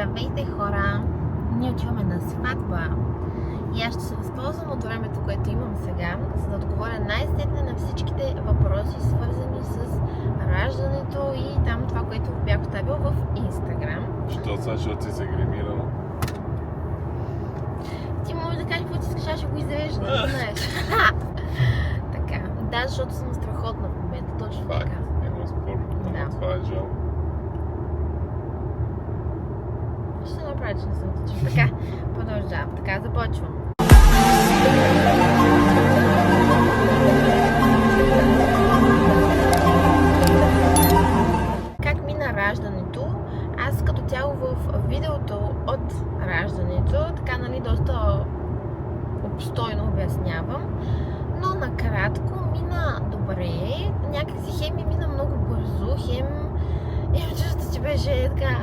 Здравейте, хора! Ние отиваме на сватба и аз ще се възползвам от времето, което имам сега, за да отговоря най-сетне на всичките въпроси, свързани с раждането и там това, което бях оставил в Инстаграм. Що сега, защото си се гримирала? Ти можеш да кажеш какво ти искаш, аз ще го изрежда, да знаеш. Така, да, защото съм страхотна в момента, точно Факт, така. има спор, но Да. това е жалко. Ще направя, че не съм тъчна. Така, продължавам. Така, започвам. Как мина раждането? Аз като цяло в видеото от раждането, така доста обстойно обяснявам, но накратко мина добре. Някакси хем ми мина много бързо, хем имам чувство, че беше така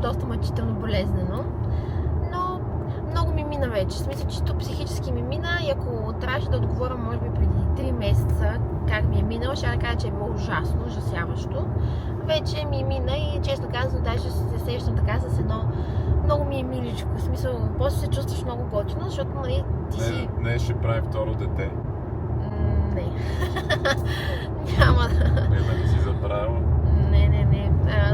доста мъчително болезнено, но много ми мина вече. В смисъл, чисто психически ми мина и ако трябваше да отговоря, може би преди 3 месеца как ми е минало, ще да кажа, че е било ужасно, ужасяващо. Вече ми мина и често казвам, даже се сещам така с едно много ми е миличко. В смисъл, после се чувстваш много готино, защото ти си... Не ще прави второ дете. Не. Няма да. Не си забравила. Не.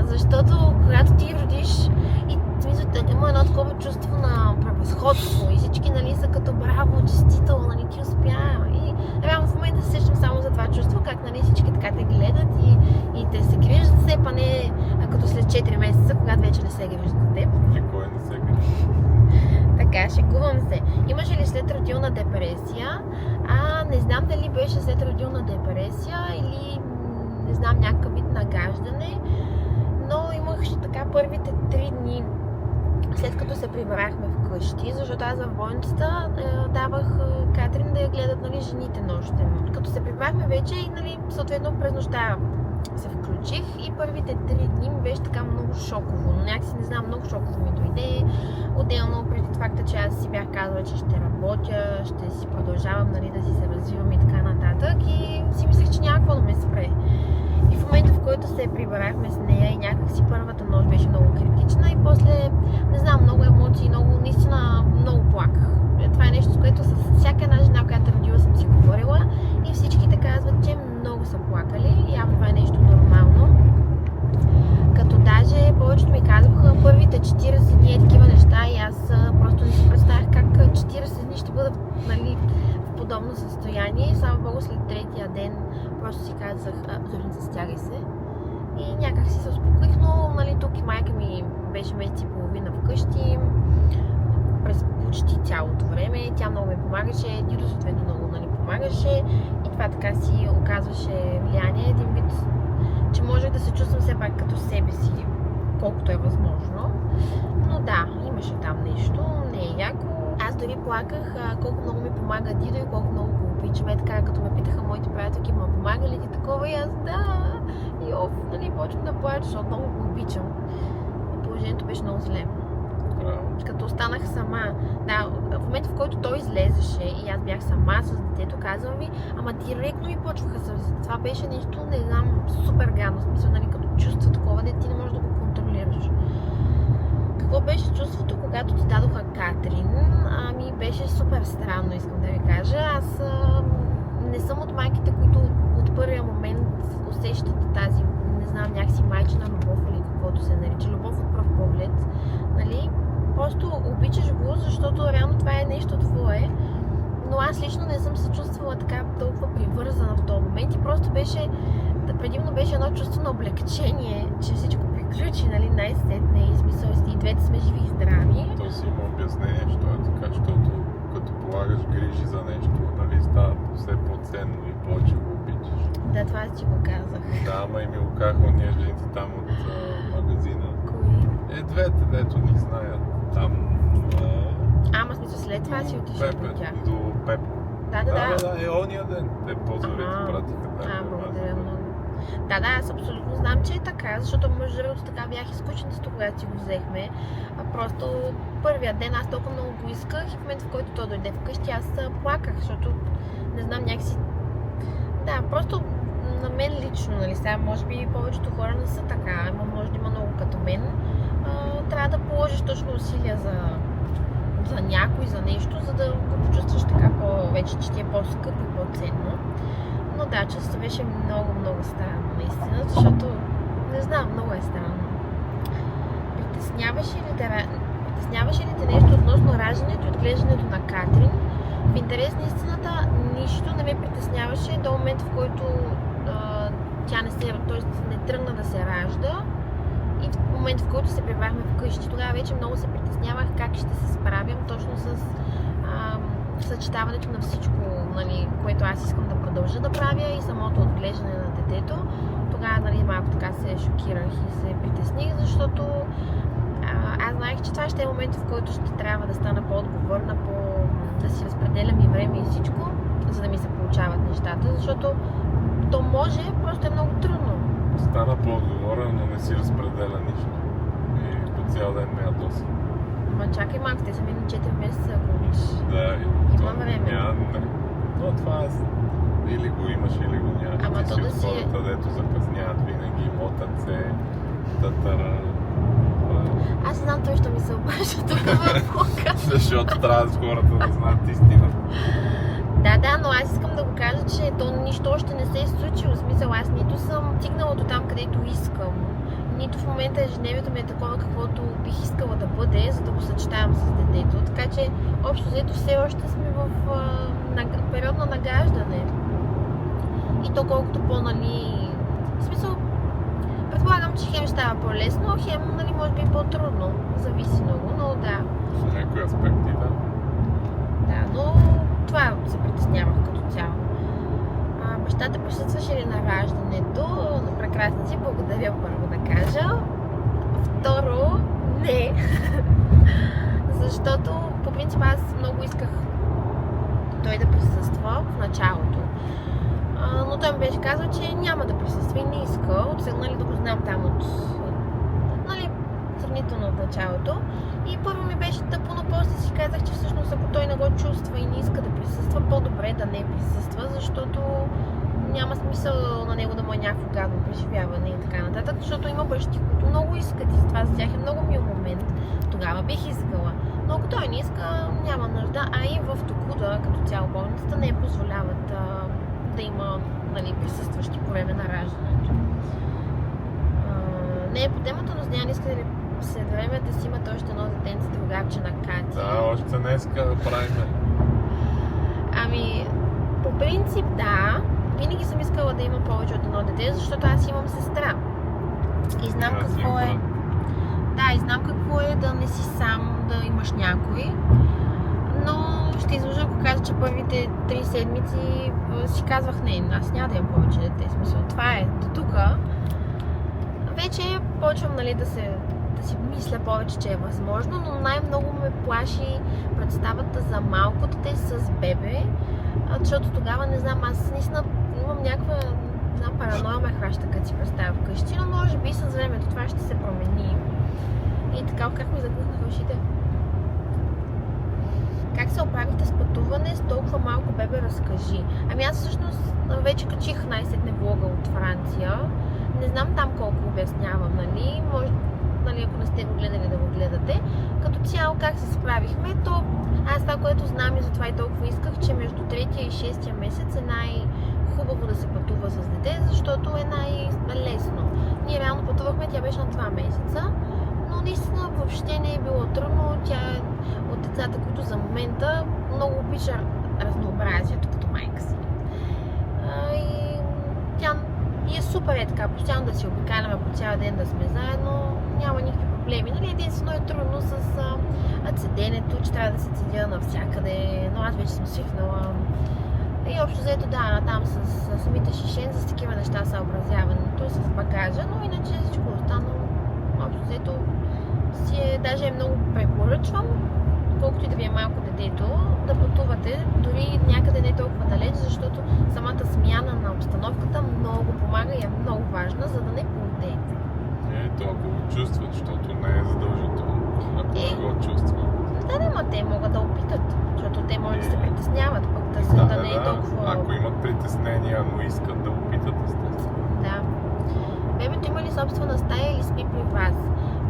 Защото когато ти родиш и в смисъл, има едно такова чувство на превъзходство и всички са като браво, честито, ти успя. И реално в момента се сещам само за това чувство, как всички така те гледат и те се грижат за теб, а не като след 4 месеца, когато вече не се грижат за теб. Никой не се грижи. Така, шегувам се. Имаше ли след родилна депресия? Не знам дали беше след родилна депресия или не знам, някакъв вид нагаждане, но имах така първите 3 дни след като се прибрахме вкъщи, защото аз в болницата давах Катрин да я гледат жените нощем. Като се прибрахме вече и съответно през нощта се включих и първите 3 дни ми беше така много шоково, но някакси не знам, много шоково ми дойде. Отделно преди факта, че аз си бях казала, че ще работя, ще си продължавам да си се развивам и така нататък и си мислех, че няма какво да ме спре. И в момента, в който се прибрахме с нея и някакси първата нощ беше много критична и после, не знам, много емоции, наистина много плаках. Това е нещо, с което с всяка една жена, която родила, съм си говорила и всичките казват, че много са плакали и явно това е нещо нормално. Като даже повечето ми казваха първите 40 дни е такива неща и аз просто не си представях как 40 дни ще бъда в подобно състояние. Слава Богу, след третия ден просто си казах, Зорница, стягай се. И някак си се успокоих, но тук и майка ми беше месец и половина вкъщи през почти цялото време. Тя много ми помагаше, Дидо съответно много помагаше и това така си оказваше влияние, един вид, че можех да се чувствам все пак като себе си, колкото е възможно. Но да, имаше там нещо, не е яко. Аз дори плаках колко много ми помага Дидо и колко много го обичаме. Така, като ме питаха моите приятелки, ма помага ли ти такова? И аз да. И почвам да плача, защото много го обичам. И положението беше много зле. Като останах сама. Да, в момента, в който той излезеше и аз бях сама с детето, казвам ви, ама директно ми почваха сълзите. Това беше нещо, не знам, супер гадно. В смисъл, като чувство такова, де ти не можеш да го контролираш. Какво беше чувството, когато ти дадоха Катрин? Беше супер странно, искам да ви кажа. Аз не съм от майките, които от първия момент усещат тази, не знам, някакси майчина любов или каквото се нарича. Любов от пръв поглед. Просто обичаш го, защото реално това е нещо твое. Но аз лично не съм се чувствала така толкова привързана в този момент и просто предимно беше едно чувство на облегчение, че всичко приключи, най-сетне и смисъл и двете сме живи и здрави. То си има обяснение, що е така, защото като полагаш грижи за нещо, става все по-ценно и повече го обичаш. Да, това си го казах. Да, ама и ми го казаха ония жените там от магазина. Кои? Двете, дето ни знаят. Там... Ама смисъл след това си отишъл до тях. До Пепко. Да. Ония ден. Те по-зорите пратиха. Благодаря много. Да, аз абсолютно знам, че е така, защото между другото така бях изкучената, когато си го взехме. Просто първия ден аз толкова много го исках и в момента, в който той дойде вкъщи, аз плаках, защото не знам, някакси... Да, просто на мен лично, сега може би повечето хора не са така, може да има много като мен. Трябва трябва да положиш точно усилия за някой, за нещо, за да го почувстваш така вече, че ти е по-скъпо и по-ценно. Но да, чувството беше много, много странно, наистина, защото, не знам, много е странно. Притесняваше ли те нещо относно раждането и отглеждането на Катрин? В интерес на истината, нищо не ме притесняваше до момента, в който тя не тръгна да се ражда и в момента, в който се прибрахме вкъщи. Тогава вече много се притеснявах как ще се справям точно с съчетаването на всичко, нали, което аз искам да продължа да правя и самото отглеждане на детето. Тогава, нали, малко така се шокирах и се притесних, защото аз знаех, че това ще е момент, в който ще трябва да стана по-отговорна, да си разпределям и време и всичко, за да ми се получават нещата, защото то може, просто е много трудно. Стана по-отговорен, но не си разпределя нищо. И по цял ден ме ядоса. Ма чакай малко, те са минали 4 месеца, ако обичаш. Да, има време. Но това е... Или го имаш, или го нямаш. Ама ти то си да от си е... хората, дето закъсняват винаги, мотат се, татара. Аз знам той, що ми се обажда тук в блока. Защото трябва хората да знаят истината. Да, но аз искам да го кажа, че то нищо още не се е случило. В смисъл, аз нито съм стигнала до там, където искам. Нито в момента ежедневието ми е такова, каквото бих искала да бъде, за да го съчетавам с детето. Така че, общо взето, все още сме в период на нагаждане. И то колкото по-нали... В смисъл, предполагам, че хем става по-лесно, хем, нали, може би по-трудно. Зависи много, но да. В някои аспекти, да. Да, но това се притеснявах като цяло. Бащата присъстваше ли на раждането на прекрасници? Благодаря, първо да кажа. Второ, не. Защото по принцип аз много исках той да присъства в началото. Но той ми беше казал, че няма да присъства и не иска. Нали, да го знам там нали, сравнително от началото. И първо ми беше тъпо, но после си казах, че всъщност ако той не го чувства и не иска да присъства, по-добре да не присъства, защото няма смисъл на него да му е някакво гадно преживяване и така нататък, защото има бащи, които много искат и това за тях е много мил момент. Тогава бих искала. Но ако той не иска, няма нужда. А и в Токуда, като цяло болницата, не позволяват да има, нали, присъстващи по време на раждането. Не е по темата, но с Диана иска ли след време да си имат още едно детенце, другарче на Кати. Да, още днеска да правим. Ами, по принцип да. Винаги съм искала да има повече от едно дете, защото аз имам сестра. И знам какво е... Да, и знам какво е да не си сам, да имаш някой. Но ще изложа, ако кажа, че първите 3 седмици си казвах не, аз няма да имам повече дете. В смисъл, това е до тука. Вече почвам, нали, да си мисля повече, че е възможно, но най-много ме плаши представата за малко дете с бебе, защото тогава, не знам, аз наистина имам някаква, не знам, параноя ме хваща, като си представя вкъщи, но може би с времето това ще се промени. И така, как ми заглухнаха ушите? Как се оправихте с пътуване с толкова малко бебе, разкажи. Ами аз всъщност вече качих най-сетне влога от Франция. Не знам там колко обяснявам, нали? Може, нали, ако не сте го гледали, да го гледате. Като цяло как се справихме, то аз това, което знам и затова и толкова исках, че между 3-я и 6-я месец е най-хубаво да се пътува с дете, защото е най-лесно. Ние реално пътувахме, тя беше на 2 месеца, но наистина въобще не е било трудно. Тя е от децата, които за момента много обича разнообразието, като майка си. И тя е супер е така, постоянно да си обикаляме по цял ден, да сме заедно, няма никакви проблеми. Нали, единствено е трудно с цеденето, че трябва да се цедя навсякъде, но аз вече съм свикнала. И общо взето да, там с самите шишен, с такива неща съобразяването, с багажа, но иначе всичко останало, общо взето си даже е много препоръчвам, колкото и да ви е малко детето, да пътувате, дори някъде не толкова далеч, защото самата смяна на обстановката много помага и е много важна, за да не полудеете. Ето, ако го чувстват, защото не е задължително, ако не го чувстват. Да, те могат да опитат, защото те може да се притесняват, пък да не е толкова... Ако имат притеснения, но искат да опитат, естествено. Да. Бебето има ли собствена стая или спи при вас?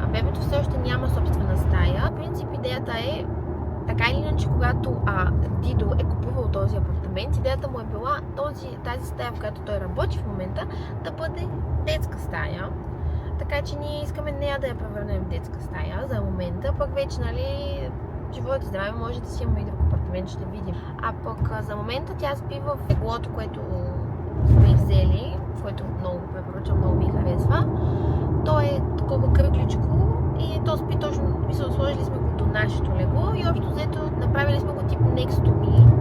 Бебето все още няма собствена когато Дидо е купувал този апартамент, идеята му е била тази стая, в която той работи в момента, да бъде детска стая. Така че ние искаме нея да я превърнем в детска стая за момента, пък вече, нали, живот и здраве, може да си имаме и друг апартамент, ще видим. А пък за момента тя спи в леглото, което сме взели, което много препоръчвам, много ми харесва. То е такова кръгличко и то спи точно, сложили сме го до нашето легло и общо взето направили сме го тип next to me.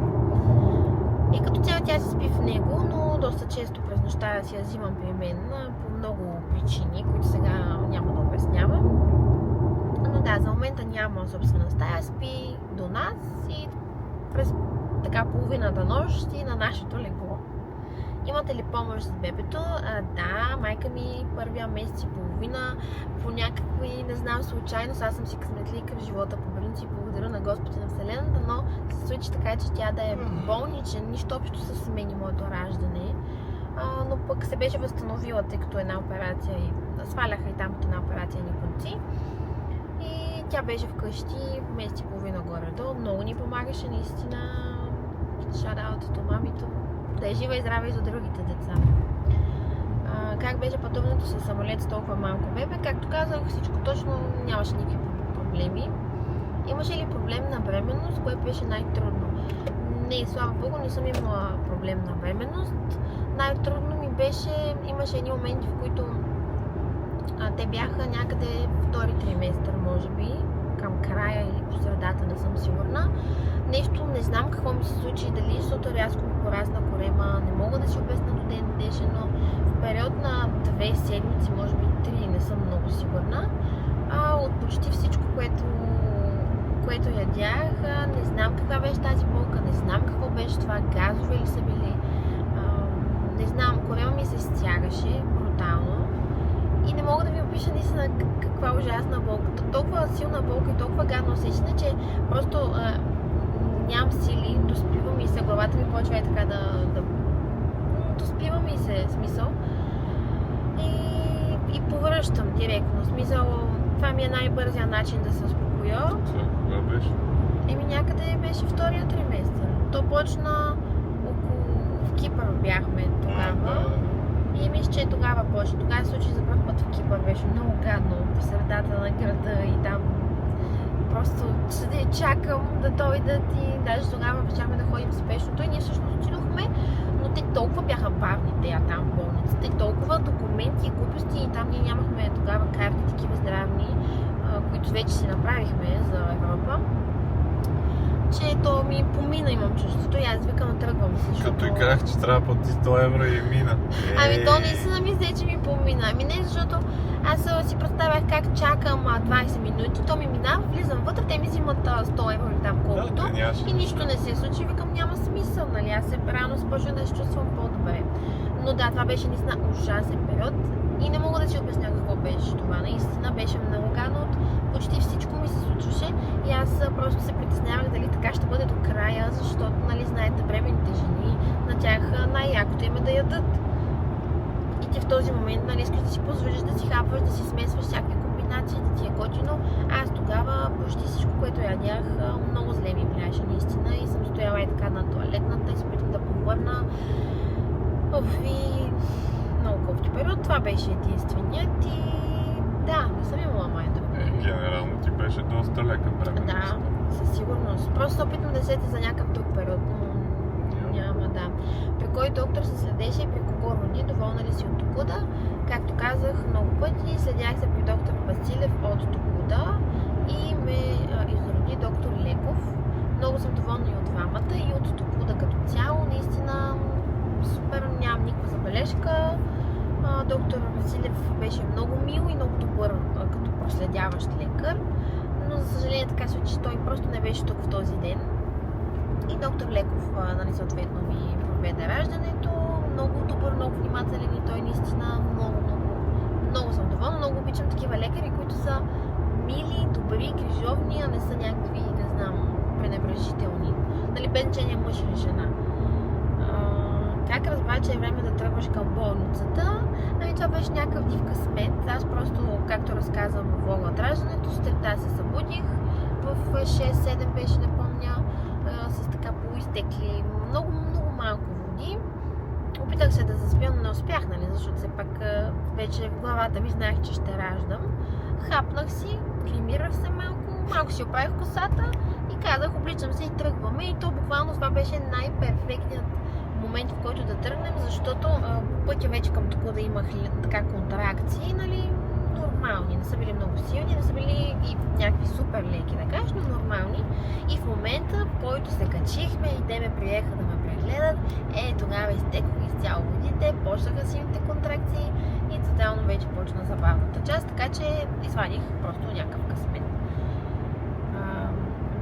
И като цяло тя си спи в него, но доста често през нощта си я взимам при мен по много причини, които сега няма да обяснявам. Но да, за момента няма собствена стая, спи до нас и през така половината нощ и на нашето легло. Имате ли помощ за бебето? Да, майка ми първия месец и половина по някакви, не знам, случайност, аз съм си късметлийка в живота по принцип, благодаря на Господ и на Вселената, но се случи така, че тя да е болничен, нищо общо с мен и моето раждане. Но пък се беше възстановила, тъй като една операция и сваляха и там от една операция ни конци. И тя беше вкъщи месец и половина горе-долу, много ни помагаше наистина. Шараутото, мамито. Да е жива и здраве и за другите деца. Как беше пътуването с самолет с толкова малко бебе? Както казах, всичко точно, нямаше никакви проблеми. Имаше ли проблем на бременност, което беше най-трудно? Не, слава богу, не съм имала проблем на бременност. Най-трудно ми беше, имаше едни моменти, в които те бяха някъде втори триместър, може би, към края или по средата, не съм сигурна. Нещо, не знам какво ми се случи, дали защото рязко ми порасна корема, не мога да си обясня до ден днешен, но в период на 2 седмици, може би 3, не съм много сигурна. От почти всичко, което ядях, не знам каква беше тази болка, не знам какво беше това, газове ли са били, не знам, корема ми се стягаше брутално и не мога да ви опиша наистина каква ужасна болка. Толкова силна болка и толкова гадно усещане, че просто нямам сили, доспивам и се, главата ми почва е така да доспивам и се, смисъл. И повръщам директно, смисъл, това ми е най-бързия начин да се успокоя. Кога беше? Някъде беше втория триместър. То почна в Кипър бяхме тогава. И мисля, че тогава почна. Тогава се случи за първ път в Кипър, беше много гадно по средата на града и там просто чакам да дойдат и даже тогава почнахме да ходим спешното и ние всъщност отидохме, но те толкова бяха бавни тея там в болницата и толкова документи и глупости и там ние нямахме тогава карти такива здравни, които вече си направихме за Европа, че то ми помина, имам чувството и аз викам да тръгвам. Като и казах, че трябва да плати 100 евро и мина. Ами то наистина ми взе, че ми помина. Ами не, защото аз си представях как чакам 20 минути, то ми минава, влизам вътре, те ми взимат 100 евро или там колкото и нищо не се случи. Викам, няма смисъл, нали? Аз рано започвам да се чувствам по-добре. Но да, това беше наистина ужасен период и не мога да си обясня какво беше това. Наистина беше много гадно, от почти всичко ми се случваше и аз просто се притеснявах дали така ще бъде до края, защото, нали, знаете, бременните жени, на тях най-якото им е да ядат. И ти в този момент, нали, искаш да си позволиш да си хапваш, да си смесваш всякакви комбинации, да ти е готино. Аз тогава почти всичко, което ядях, много зле ми влияеше наистина и съм стояла и така на тоалетната и се опитвам да повърна. И много кофти период. Това беше единственият и да, не съм имала май друг. Генерално ти беше доста лека бременност. Да, със сигурност. Просто се опитвам да сетя за някакъв друг период, но няма, да. При кой доктор се следеше и при кого роди, доволна ли си от Токуда? Както казах много пъти, следях се при доктор Василев от Токуда и ме изроди доктор Леков. Много съм доволна и от двамата и от Токуда като цяло. Наистина супер, нямам никаква забележка. Доктор Василев беше много мил и много добър като проследяващ лекар, но за съжаление така се случи, че той просто не беше тук в този ден. И доктор Леков, нали, съответно ми проведе раждането, много добър, много внимателен и той наистина много съм доволна. Много обичам такива лекари, които са мили, добри, грижовни, а не са някакви, не знам, пренебрежителни. Нали, без значение мъж или жена. Как разбра, че е време да тръгваш към болницата? Ами това беше някакъв див късмет. Аз просто, както разказвам в влога от раждането, сутринта се събудих в 6-7 беше, не помня. изтекли, много малко води. Опитах се да заспя, но не успях, нали, защото все пак вече в главата ми знаех, че ще раждам. Хапнах си, гримирах се малко си оправих косата и казах, обличам се и тръгваме. И то буквално това беше най-перфектният момент, в който да тръгнем, защото по пътя вече към тук да имах така контракции, нали, нормални, не са били много силни, не са били и някакви супер леки, да кажеш, но нормални. И в момента, в който се качихме и те ме приеха да ме прегледат, тогава изтекох изцяло водите, почнаха силните контракции и тотално вече почна забавната част, така че извадих просто някакъв късмет.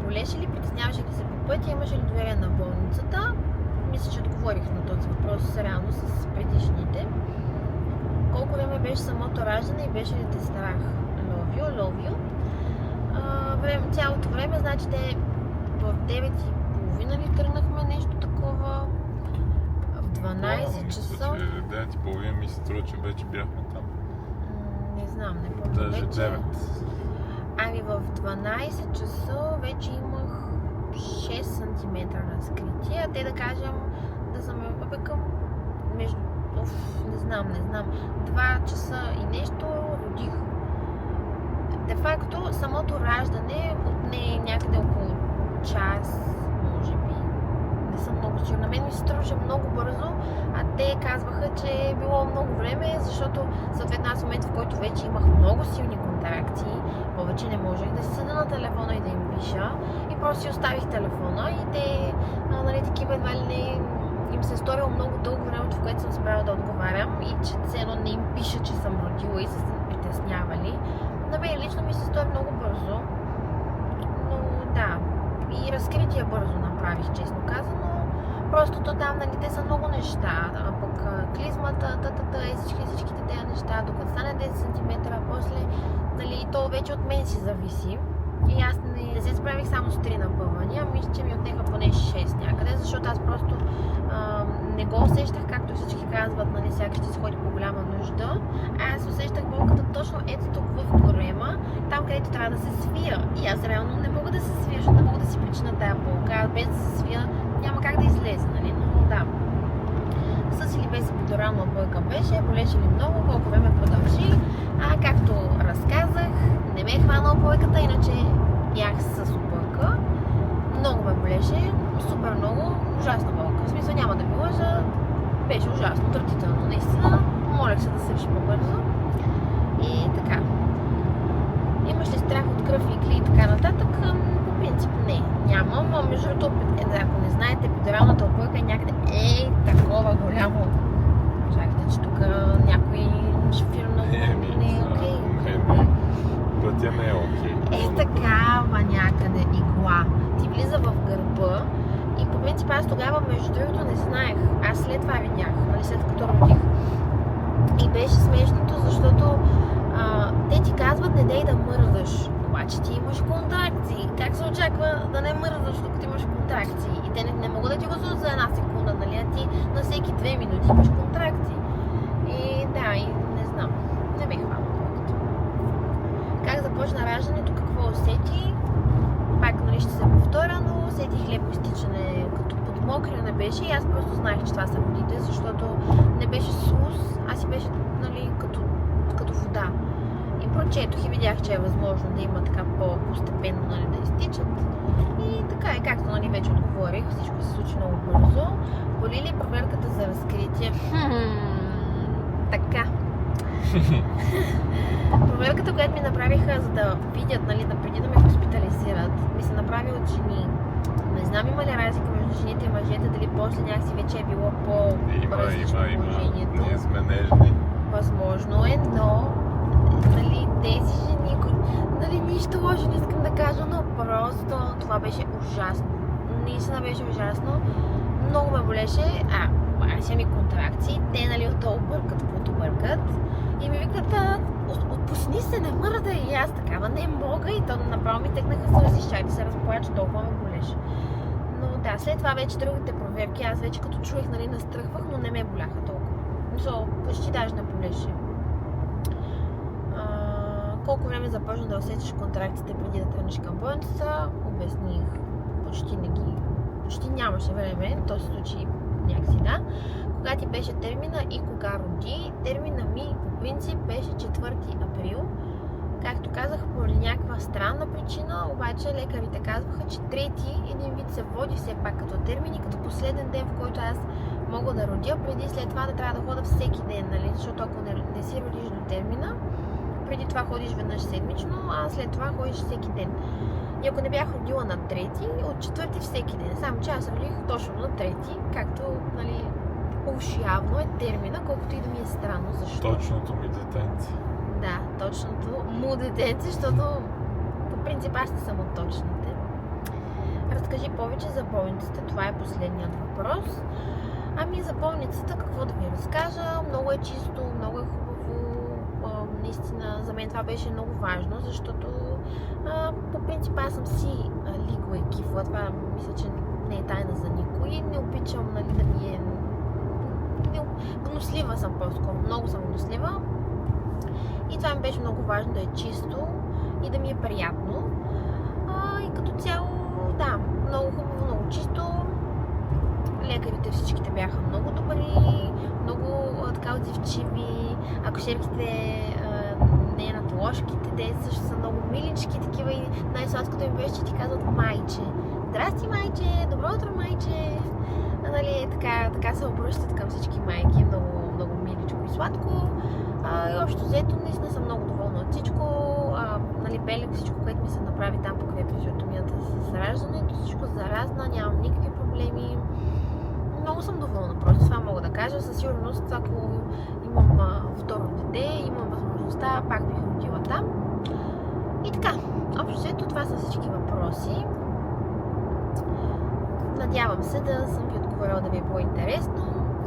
Болеше ли, притесняваше ли се по пътя, имаше ли доверие на болницата? Мисля, че отговорих на този въпрос реално с предишните. Колко време беше самото раждане и беше ли те страх? Love you. Цялото време, значи те в 9:30 ли тръгнахме, нещо такова. В 12 часа. Мисля, че 9:30 ми се струва, че вече бяхме там. Не знам, не помня. Даже 9. Ами в 12 часа вече имах 6 см разкритие, а те да кажем да са ме към между... не знам. 2 часа и нещо родих. Де факто самото раждане отне някъде около час, може би. Не съм много сигурна. На мен ми се струваше много бързо, а те казваха, че е било много време, защото съответно аз в момента, в който вече имах много силни контракции, повече не можех да си седа на телефона и да им пиша и просто си оставих телефона и те, нали, такива едва ли не им се сторило много дълго времето, в което съм спряла да отговарям и че все едно не им пиша, че съм родила и са се притеснявали. На мен лично ми се стори много бързо, но да, и разкритие бързо направих, честно казано. Просто то там, нали, те са много неща, а пък клизмата, всичките тези неща, докато стане 10 см, после, нали, то вече от мен си зависи. И аз не се справих само с 3 напъвания, мисля, че ми отнеха поне 6 някъде, защото аз просто не го усещах, както всички казват, нали, сякаш ще се ходи по голяма нужда. Аз усещах болката точно ето тук в корема, там където трябва да се свия. И аз реално не мога да се свия, защото не мога да си причина тая болка. Без да се свия няма как да излезе, нали, но да. С или без епидурална болка беше, болеше ли много, колко време продължи. Както разказах, не ме е хванала болката, иначе бях с опълка. Много ме болеше, супер много, ужасна болка. В смисъл няма да ви лъжа, беше ужасно, отвратително, наистина. Молех се да свърши по-бързо. И така. Имаш ли страх от кръв, игли и така нататък? По принцип не, нямам. Но между другото, ако не знаете, епидуралната опълка е някъде такова голямо. Чакайте, че тук някой шофира много не е окей. Пътя не е окей. Такава някъде игла. Ти влиза в гърба и по принцип аз тогава, между другото, не знаех. Аз след това видях, нали, след като родих. И беше смешното, защото те ти казват не дей да мърдаш. Обаче ти имаш контракции. Как се очаква да не мърдаш, докато имаш контракции? И те не могат да ти го за 1 секунда, нали? А ти на всеки 2 минути имаш контракции. И да, и не знам. Не бих хванала болката. Как започна раждането, какво усети? Пак, нали, ще се повторя, но усетих леко изтичане, като подмокряне беше и аз просто знаех, че това са водите, защото не беше слуз, а си беше, нали, като вода. И прочетох и видях, че е възможно да има така по-постепенно, нали, да изтичат. И така е, както, нали, вече отговорих, всичко се случи много бързо. Боли ли проверката за разкритие? Така. Проверката, която ми направиха, за да видят, нали, преди да ме хоспитализират, ми се направи от жени. Не знам има ли разлика между жените и мъжете, дали после някакси вече е било по-различно положението. Ние сме нежни. Възможно е, но нали, тези жени, нали, нищо лошо не искам да кажа, но просто това беше ужасно. Наистина беше ужасно. Много ме болеше. Аз имам и контракции. Те, нали, отдолу бъркат, каквото бъркат. И ми викат, отпусни се, не мърдай. И аз такава не мога. И то направо ми текнаха сълзи, чак да се разплача, толкова ме болеше. Но да, след това вече другите проверки, аз вече като чуех, нали, настръхвах, но не ме боляха толкова. Почти даже не болеше. Колко време започна да усетиш контракциите преди да тръгнеш към болницата? Обясних. Почти не ги почти нямаше време, то се случи някакси, да. Кога ти беше термина и кога роди? Термина ми по принцип беше 4 април. Както казах, поради някаква странна причина, обаче лекарите казваха, че трети един вид се води все пак като термин и като последен ден, в който аз мога да родя, преди след това да трябва да хода всеки ден, нали? Защото ако не си родиш до термина, преди това ходиш веднъж седмично, а след това ходиш всеки ден. И ако не бях родила на трети, от 4 всеки ден. Само че аз родих точно на трети, както, нали, уж явно е термина, колкото и да ми е странно. Защо? Точното ми детенце. Да, точното му детенце, защото по принцип аз не съм от точните. Разкажи повече за болницата, това е последният въпрос. Ами за болницата какво да ви разкажа? Много е чисто, много е хубаво. Наистина за мен това беше много важно, защото по принцип аз съм си лигла и кифла. Това мисля, че не е тайна за никой. Не обичам, нали, да ми е... Гнослива съм по-скоро, много съм гнослива. И това ми беше много важно да е чисто и да ми е приятно. И като цяло, да, много хубаво, много чисто. Лекарите всичките бяха много добри, много така отзивчиви. Акушерките, неонатоложките, те също са много милички такива и най-сладкото им беше, че ти казват майче. Здрасти, майче! Добро утро, майче! Нали, така се обръщат към всички майки. Много, много миличко и сладко. И общо взето, наистина съм много доволна от всичко. Нали, белег всичко, което ми се направи там покрай епизиотомията с раждането, всичко заразна, нямам никакви проблеми. Много съм доволна, просто това мога да кажа. Със сигурност, ако имам второ дете, имам възможността, пак бих родила там. И така, общо взето, това са всички въпроси. Надявам се да съм ви отговорила, да ви е било интересно.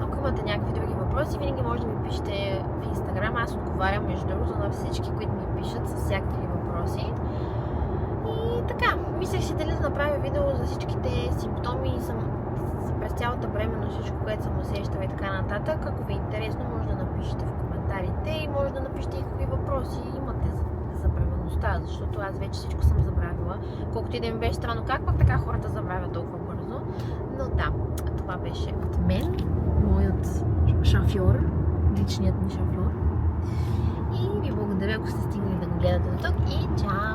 Ако имате някакви други въпроси, винаги може да ми пишете в Инстаграм. Аз отговарям между другото на всички, които ми пишат с всякакви въпроси. И така, мислех си дали да направя видео за всичките симптоми през цялата бременност, всичко, което съм усещала и така нататък. Ако ви е интересно, може да напишете в коментарите и може да напишете и какви въпроси имате за бременността, защото аз вече всичко съм забравила. Колкото и да ми беше странно, как пък така хората забравят толкова бързо. Но да, това беше от мен, моят шофьор, личният ми шофьор. И ви благодаря, ако сте стигнали да го гледате до тук и чао!